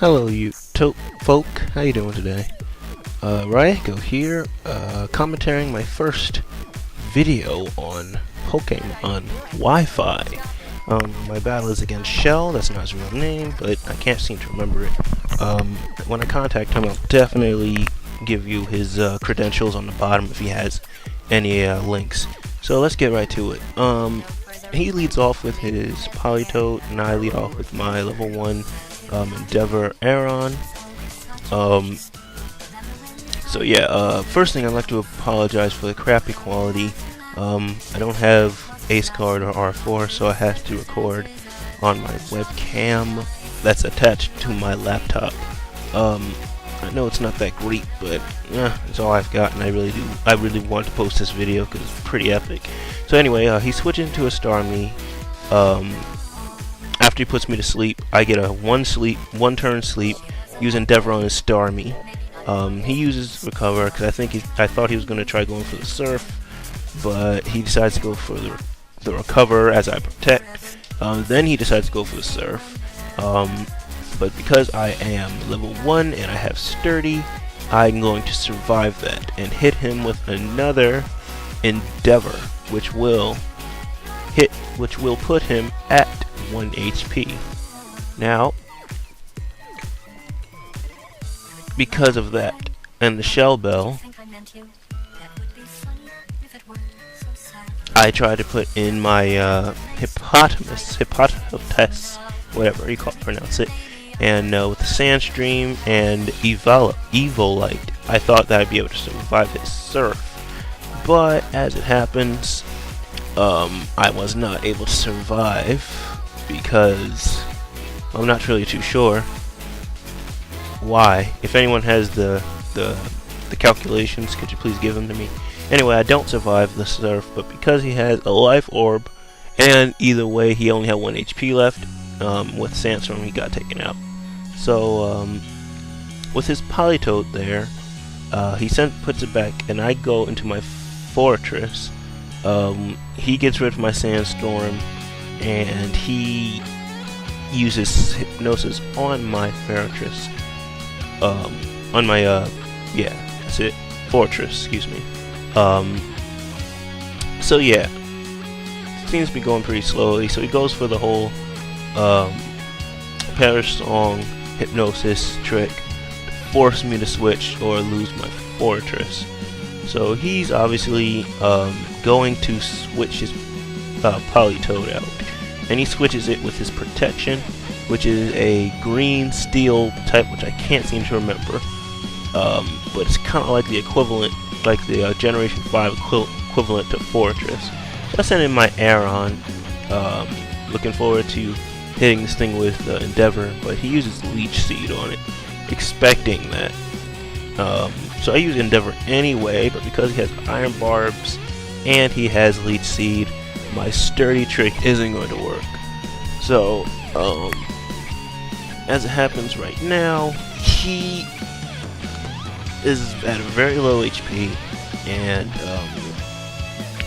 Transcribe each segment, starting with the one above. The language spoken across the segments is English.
Hello, you folk. How you doing today? Riako here, commentating my first video on PokemonWifi. My battle is against Shell. That's not his real name, but I can't seem to remember it. When I contact him, I'll definitely give you his credentials on the bottom if he has any links. So let's get right to it. He leads off with his Politoed, and I lead off with my level 1 Endeavor Aeron. So yeah, first thing I'd like to apologize for the crappy quality. I don't have Ace Card or R4, so I have to record on my webcam that's attached to my laptop. I know it's not that great, but it's all I've got, and I really want to post this video because it's pretty epic. So anyway, he switches into a Starmie. After he puts me to sleep, I get a one turn sleep, use Endeavor on his Starmie. He uses Recover because I thought he was going to try going for the Surf, but he decides to go for the Recover as I protect. Then he decides to go for the Surf. But because I am level 1 and I have Sturdy, I'm going to survive that and hit him with another Endeavor, which will put him at 1 HP. Now, because of that and the Shell Bell, I try to put in my Hippopotamus, whatever you pronounce it, and with the Sandstream and Evolite, I thought that I'd be able to survive his Surf. But as it happens, I was not able to survive because I'm not really too sure why. If anyone has the calculations, could you please give them to me? Anyway, I don't survive the Surf, but because he has a Life Orb, and either way he only had 1 HP left, with Sandstorm he got taken out. So with his Politoed there, he puts it back, and I go into my Fortress. He gets rid of my Sandstorm, and he uses Hypnosis on my Fortress. On my yeah, that's it, Fortress, excuse me. So yeah, seems to be going pretty slowly. So he goes for the whole Perish Song Hypnosis trick to force me to switch or lose my Fortress. So he's obviously going to switch his Politoed out, and he switches it with his Protection, which is a green steel type, which I can't seem to remember. But it's kind of like the equivalent, like the Generation 5 equivalent to Fortress. So I sent in my Aeron, looking forward to hitting this thing with Endeavor, but he uses Leech Seed on it, expecting that. So I use Endeavor anyway, but because he has Iron Barbs and he has Leech Seed, my Sturdy trick isn't going to work. So, as it happens right now, he is at a very low HP, and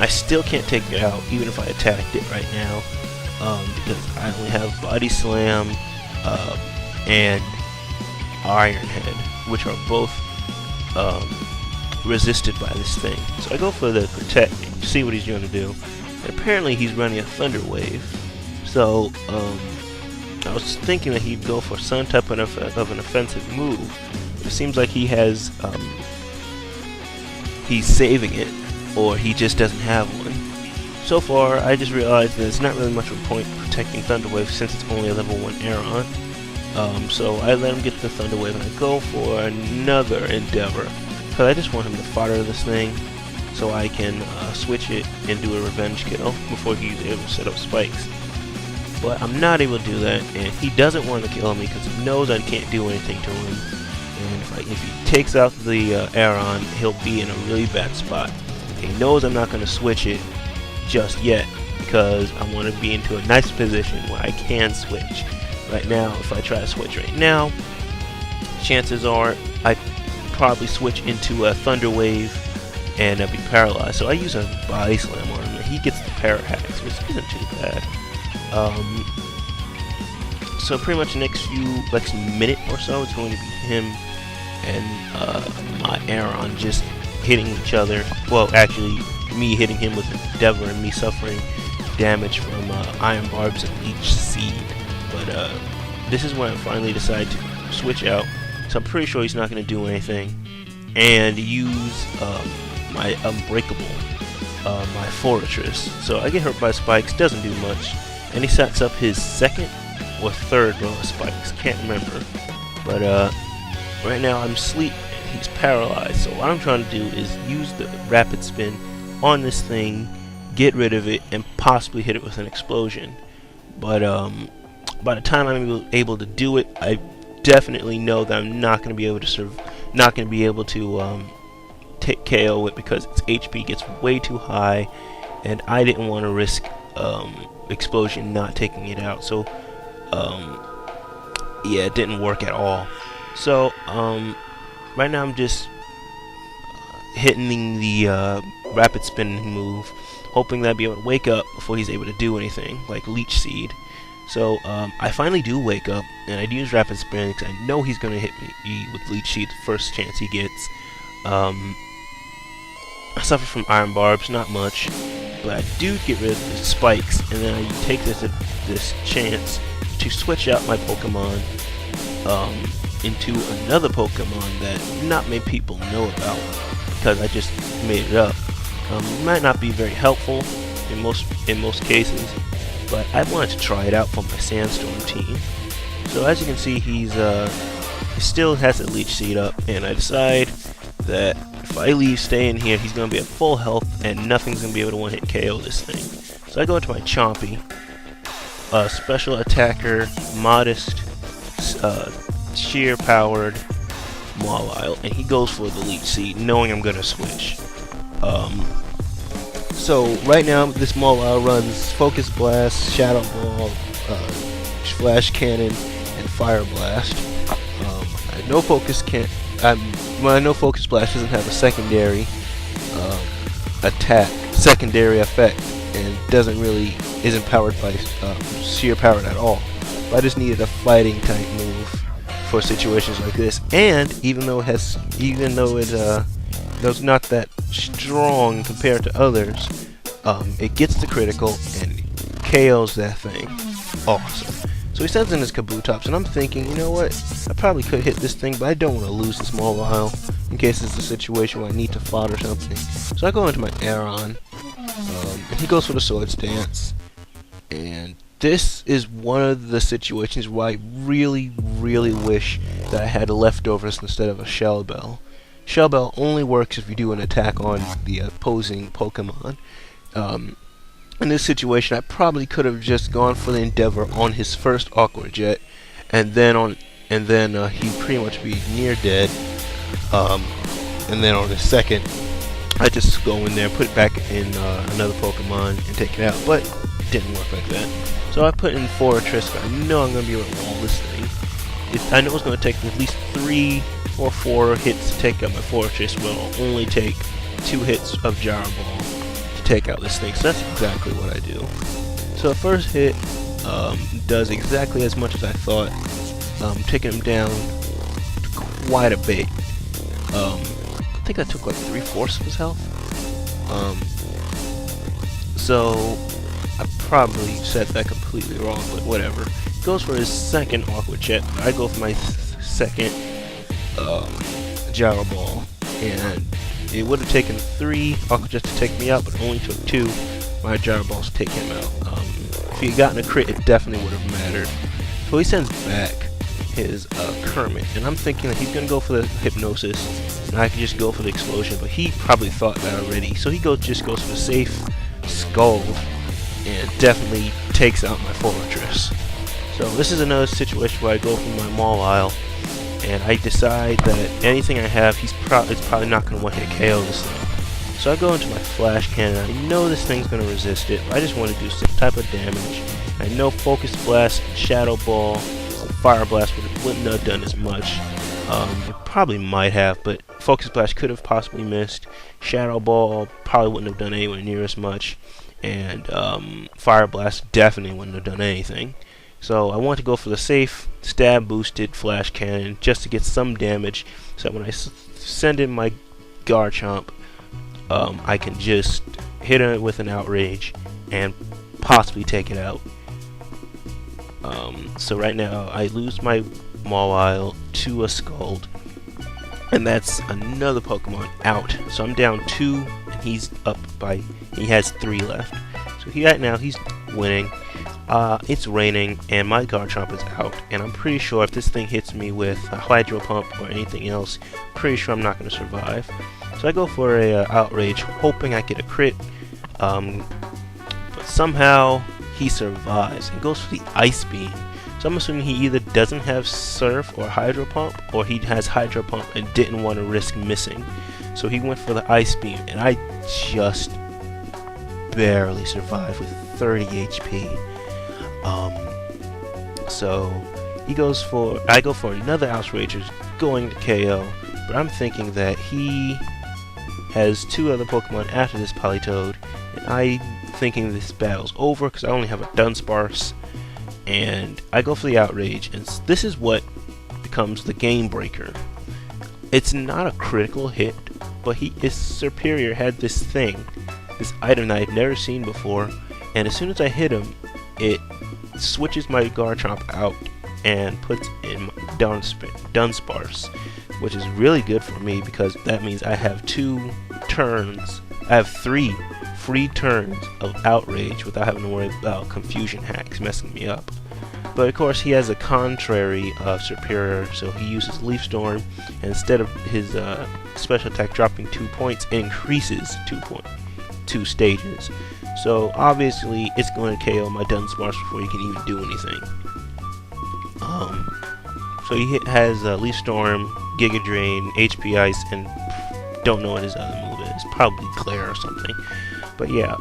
I still can't take it out even if I attacked it right now, because I only have Body Slam and Iron Head, which are both resisted by this thing. So I go for the Protect to see what he's going to do, and apparently he's running a Thunder Wave. So I was thinking that he'd go for some type of an offensive move. It seems like he has he's saving it, or he just doesn't have one. So far, I just realized that it's not really much of a point protecting Thunder Wave since it's only a level 1 Aeron. So I let him get the Thunder Wave, and I go for another Endeavor, because I just want him to fodder this thing so I can switch it and do a revenge kill before he's able to set up spikes. But I'm not able to do that, and he doesn't want to kill me because he knows I can't do anything to him. And if he takes out the Aeron, he'll be in a really bad spot. He knows I'm not going to switch it just yet because I want to be into a nice position where I can switch. Right now, if I try to switch right now, chances are I probably switch into a Thunder Wave and I'll be paralyzed. So I use a Body Slam on him, and he gets the Parahax, which isn't too bad. So pretty much the next minute or so, it's going to be him and my Aron just hitting each other. Well, actually, me hitting him with Endeavor and me suffering damage from Iron Barbs and Leech Seed. But this is when I finally decide to switch out. So I'm pretty sure he's not going to do anything, and use my Unbreakable, my Fortress. So I get hurt by spikes, doesn't do much, and he sets up his second or third row of spikes, can't remember. But right now I'm asleep and he's paralyzed, so what I'm trying to do is use the rapid spin on this thing, get rid of it, and possibly hit it with an explosion. But by the time I'm able to do it, I definitely know that I'm not going to be able to take KO it, because its HP gets way too high, and I didn't want to risk explosion not taking it out. So yeah, it didn't work at all. So right now I'm just hitting the rapid spinning move, hoping that I'll be able to wake up before he's able to do anything, like Leech Seed. So I finally do wake up, and I do use rapid spin because I know he's going to hit me with Leech Seed the first chance he gets. I suffer from Iron Barbs, not much, but I do get rid of the spikes, and then I take this chance to switch out my Pokemon into another Pokemon that not many people know about, because I just made it up. It might not be very helpful in most cases, but I wanted to try it out for my Sandstorm team. So as you can see, he still has a Leech Seed up, and I decide that if I stay in here, he's going to be at full health, and nothing's going to be able to one-hit KO this thing. So I go into my Chompy, special attacker, modest, sheer-powered Mawile, and he goes for the Leech Seed, knowing I'm going to switch. So right now, this Mawile runs Focus Blast, Shadow Ball, Flash Cannon, and Fire Blast. I know Focus Blast doesn't have a secondary secondary effect, and isn't powered by sheer powered at all. But I just needed a fighting type move for situations like this, and even though it's not that strong compared to others, it gets the critical and KOs that thing. Awesome. So he sends in his Kabutops, and I'm thinking, you know what? I probably could hit this thing, but I don't want to lose this Mawile in case it's a situation where I need to fodder something. So I go into my Aron, and he goes for the Swords Dance. And this is one of the situations where I really, really wish that I had leftovers instead of a Shell Bell. Shell Bell only works if you do an attack on the opposing Pokemon. In this situation, I probably could have just gone for the Endeavor on his first Aqua Jet, and then he'd pretty much be near dead. And then on his second, I just go in there, put it back in another Pokemon, and take it out. But it didn't work like that. So I put in Fortress. I know I'm going to be able to roll this thing. I know it's going to take at least 3 or 4 hits to take out my Fortress, but I'll only take 2 hits of Gyro Ball to take out this thing. So that's exactly what I do. So the first hit does exactly as much as I thought, taking him down quite a bit. I think I took like 3/4 of his health. So I probably said that completely wrong, but whatever. Goes for his second Aqua Jet. I go for my second Gyro Ball, and it would have taken 3 Aqua Jets to take me out, but it only took 2 my Gyro Balls to take him out. If he had gotten a crit, it definitely would have mattered. So he sends back his Kermit, and I'm thinking that he's gonna go for the Hypnosis, and I can just go for the Explosion, but he probably thought that already. So he just goes for the safe Scald, and definitely takes out my Fortress. So this is another situation where I go for my Mawile, and I decide that anything I have, it's probably not going to one-hit KO this thing. So I go into my Flash Cannon. I know this thing's going to resist it, but I just want to do some type of damage. I know Focus Blast, Shadow Ball, Fire Blast wouldn't have done as much. It probably might have, but Focus Blast could have possibly missed. Shadow Ball probably wouldn't have done anywhere near as much. And Fire Blast definitely wouldn't have done anything. So I want to go for the safe stab boosted flash cannon just to get some damage, so that when I send in my Garchomp, I can just hit it with an outrage and possibly take it out. So right now I lose my Mawile to a Scald, and that's another Pokemon out. So I'm down 2, and he's up by, he has 3 left. So right now he's winning. It's raining, and my Garchomp is out, and I'm pretty sure if this thing hits me with a Hydro Pump or anything else, pretty sure I'm not going to survive. So I go for a Outrage, hoping I get a crit, but somehow he survives and goes for the Ice Beam. So I'm assuming he either doesn't have Surf or Hydro Pump, or he has Hydro Pump and didn't want to risk missing. So he went for the Ice Beam, and I just barely survived with 30 HP. So he goes for, I go for another Outrager going to KO, but I'm thinking that he has 2 other Pokemon after this Politoed, and I'm thinking this battle's over because I only have a Dunsparce, and I go for the Outrage, and this is what becomes the game breaker. It's not a critical hit, but his Superior had this thing, this item that I've never seen before, and as soon as I hit him, it switches my Garchomp out and puts in Dunsparce, which is really good for me because that means I have 2 turns, I have 3 free turns of Outrage without having to worry about Confusion Hacks messing me up. But of course he has a contrary Superior, so he uses Leaf Storm, and instead of his special attack dropping 2 points, it increases 2 stages. So obviously it's going to KO my Dunsparce before he can even do anything. So he has Leaf Storm, Giga Drain, HP Ice, and don't know what his other move is. Probably Glare or something. But yeah,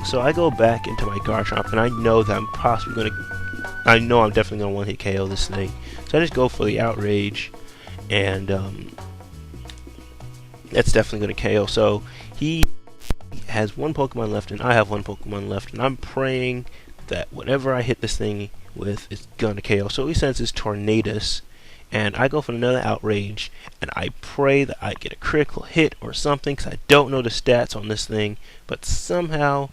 so I go back into my Garchomp, and I know that I'm possibly going to, I know I'm definitely going to one-hit KO this thing. So I just go for the Outrage, and that's definitely going to KO. So he has 1 Pokemon left, and I have 1 Pokemon left, and I'm praying that whatever I hit this thing with is gonna KO. So he sends his Tornadus, and I go for another Outrage, and I pray that I get a critical hit or something, because I don't know the stats on this thing, but somehow,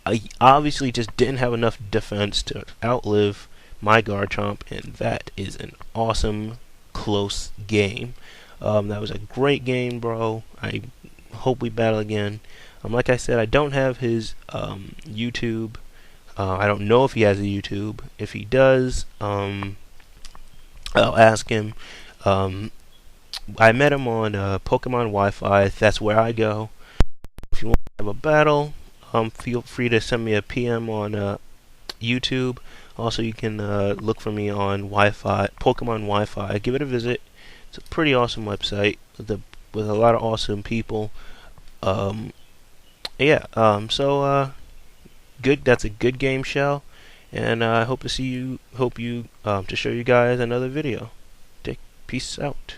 I obviously just didn't have enough defense to outlive my Garchomp, and that is an awesome close game. That was a great game, bro. I hope we battle again. Like I said, I don't have his YouTube. I don't know if he has a YouTube. If he does, I'll ask him. I met him on PokemonWifi. That's where I go. If you want to have a battle, feel free to send me a PM on YouTube. Also, you can look for me on Wi-Fi, PokemonWifi. Give it a visit. It's a pretty awesome website with a lot of awesome people. Good. That's a good game, Shell, and I hope to see you. To show you guys another video. Peace out.